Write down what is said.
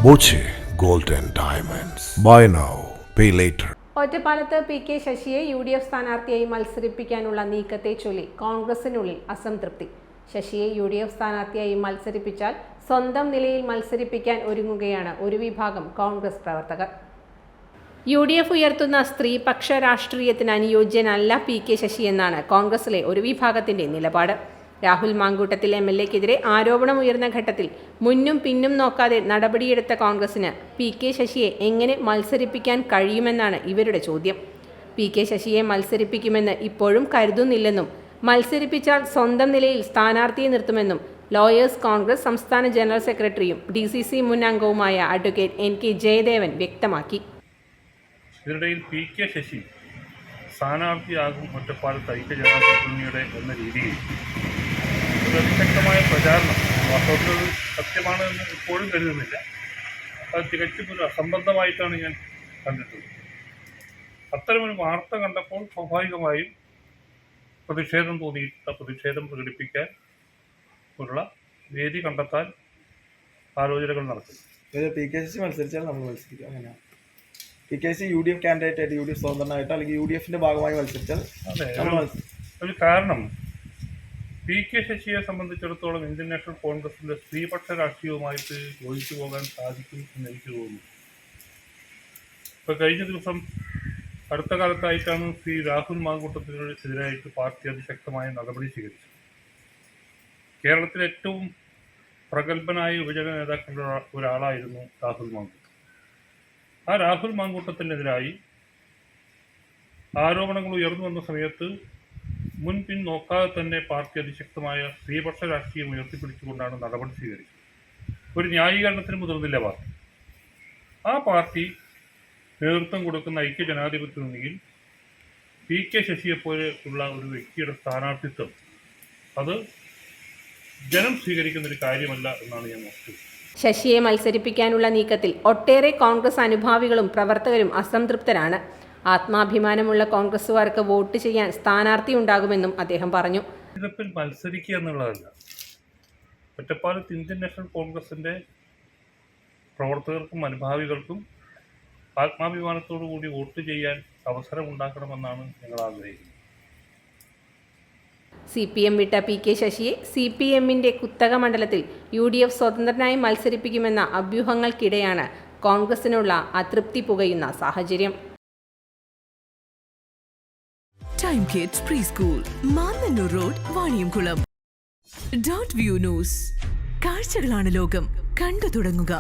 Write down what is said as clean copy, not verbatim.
Boche gold and diamonds. Buy now pay later. ഒറ്റപ്പാലത്ത് PK ശശിയെ UDF സ്ഥാനാർത്ഥിയായി മത്സരിപ്പിക്കാനുള്ള നീക്കത്തെ ചൊല്ലി കോൺഗ്രസിനുള്ളിൽ അസംതൃപ്തി. ശശിയെ UDF സ്ഥാനാർത്ഥിയായി മത്സരിപ്പിച്ചാൽ സ്വന്തം നിലയിൽ മത്സരിപ്പിക്കാൻ ഒരുങ്ങുകയാണ് ഒരു വിഭാഗം കോൺഗ്രസ് പ്രവർത്തകർ. UDF ഉയർത്തുന്ന സ്ത്രീപക്ഷ രാഷ്ട്രീയത്തിന് അനുയോജ്യനല്ല PK ശശി എന്നാണ് കോൺഗ്രസിലെ ഒരു വിഭാഗത്തിന്റെ നിലപാട്. രാഹുൽ മാങ്കൂട്ടത്തിൽ MLAക്കെതിരെ ആരോപണം ഉയർന്ന ഘട്ടത്തിൽ മുന്നും പിന്നും നോക്കാതെ നടപടിയെടുത്ത കോൺഗ്രസിന് PK ശശിയെ എങ്ങനെ മത്സരിപ്പിക്കാൻ കഴിയുമെന്നാണ് ഇവരുടെ ചോദ്യം. PK ശശിയെ മത്സരിപ്പിക്കുമെന്ന് ഇപ്പോഴും കരുതുന്നില്ലെന്നും മത്സരിപ്പിച്ചാൽ സ്വന്തം നിലയിൽ സ്ഥാനാർത്ഥിയെ നിർത്തുമെന്നും ലോയേഴ്സ് കോൺഗ്രസ് സംസ്ഥാന ജനറൽ സെക്രട്ടറിയും DCC മുൻ അംഗവുമായ അഡ്വക്കേറ്റ് NK ജയദേവൻ വ്യക്തമാക്കി. ഇതിനിടയിൽ PK ശശി സ്ഥാനാർത്ഥിയാകും ഒറ്റപ്പാലത്ത് ഐക്യജനാധിപത്യയുടെ എന്ന രീതിയിൽ അതിശക്തമായ പ്രചാരണം വാസ്തവത്തിൽ സത്യമാണ് എന്ന് ഇപ്പോഴും കരുതുന്നില്ല. അത് തികച്ചും ഒരു അസംബന്ധമായിട്ടാണ് ഞാൻ കണ്ടിട്ടുള്ളത്. അത്തരമൊരു വാർത്ത കണ്ടപ്പോൾ സ്വാഭാവികമായും പ്രതിഷേധം പ്രതിഷേധം പ്രകടിപ്പിക്കാൻ ഉള്ള വേദി കണ്ടെത്താൻ ആലോചനകൾ നടത്തുന്നു. PK ശശി മത്സരിച്ചാൽ നമ്മൾ മത്സരിക്കും. അങ്ങനെയാണ് PK ശശി UDF കാൻഡിഡേറ്റ് ആയിട്ട് UDF സ്വതന്ത്രമായിട്ട് അല്ലെങ്കിൽ UDFന്റെ ഭാഗമായി മത്സരിച്ചാൽ ഒരു കാരണം PK ശശിയെ സംബന്ധിച്ചിടത്തോളം ഇന്ത്യൻ നാഷണൽ കോൺഗ്രസിന്റെ സ്ത്രീപക്ഷ രാഷ്ട്രീയവുമായിട്ട് യോജിച്ചു പോകാൻ സാധിക്കും എന്ന് എനിക്ക് തോന്നുന്നു. ഇപ്പോൾ കഴിഞ്ഞ ദിവസം അടുത്ത കാലത്തായിട്ടാണ് ശ്രീ രാഹുൽ മാങ്കൂട്ടത്തിനെതിരായിട്ട് പാർട്ടി അതിശക്തമായ നടപടി സ്വീകരിച്ചത്. കേരളത്തിലെ ഏറ്റവും പ്രഗത്ഭനായ യുവജന നേതാക്കളുടെ ഒരാളായിരുന്നു രാഹുൽ മാങ്കൂട്ടം. ആ രാഹുൽ മാങ്കൂട്ടത്തിനെതിരായി ആരോപണങ്ങൾ ഉയർന്നു വന്ന സമയത്ത് മുൻപിൻ നോക്കാതെ തന്നെ പാർട്ടി അതിശക്തമായ സ്ത്രീപക്ഷ രാഷ്ട്രീയം ഉയർത്തിപ്പിടിച്ചുകൊണ്ടാണ് നടപടി സ്വീകരിച്ചത്. ഒരു ന്യായീകരണത്തിന് മുതിർന്നില്ല പാർട്ടി. ആ പാർട്ടി നേതൃത്വം കൊടുക്കുന്ന ഐക്യജനാധിപത്യ മുന്നണിയിൽ PK ശശിയെപ്പോലെ ഉള്ള ഒരു വ്യക്തിയുടെ സ്ഥാനാർത്ഥിത്വം അത് ജനം സ്വീകരിക്കുന്നൊരു കാര്യമല്ല എന്നാണ് ഞാൻ നോക്കുന്നത്. ശശിയെ മത്സരിപ്പിക്കാനുള്ള നീക്കത്തിൽ ഒട്ടേറെ കോൺഗ്രസ് അനുഭാവികളും പ്രവർത്തകരും അസംതൃപ്തരാണ്. ആത്മാഭിമാനമുള്ള കോൺഗ്രസുകാർക്ക് വോട്ട് ചെയ്യാൻ സ്ഥാനാർത്ഥി ഉണ്ടാകുമെന്നും അദ്ദേഹം പറഞ്ഞു. ഇതിൽ മത്സരിക്കുക എന്നുള്ളതല്ല, ഒറ്റപ്പാലത്ത് ഇന്ത്യൻ നാഷണൽ കോൺഗ്രസിന്റെ പ്രവർത്തകർക്കും അനുഭാവികൾക്കും ആത്മാഭിമാനത്തോടു കൂടി വോട്ട് ചെയ്യാൻ അവസരം ഉണ്ടാക്കണമെന്നാണ് ഞങ്ങൾ ആഗ്രഹിക്കുന്നത്. CPM വിട്ട PK ശശിയെ CPMന്റെ കുത്തക മണ്ഡലത്തിൽ UDF സ്വതന്ത്രനായി മത്സരിപ്പിക്കുമെന്ന അഭ്യൂഹങ്ങൾക്കിടെയാണ് കോൺഗ്രസിനുള്ള അതൃപ്തി പുകയുന്ന സാഹചര്യം. Time kids pre school, Mannannur road, Vaniyamkulam. .view news. കാഴ്ചകളാണ് ലോകം, കണ്ടു തുടങ്ങുക.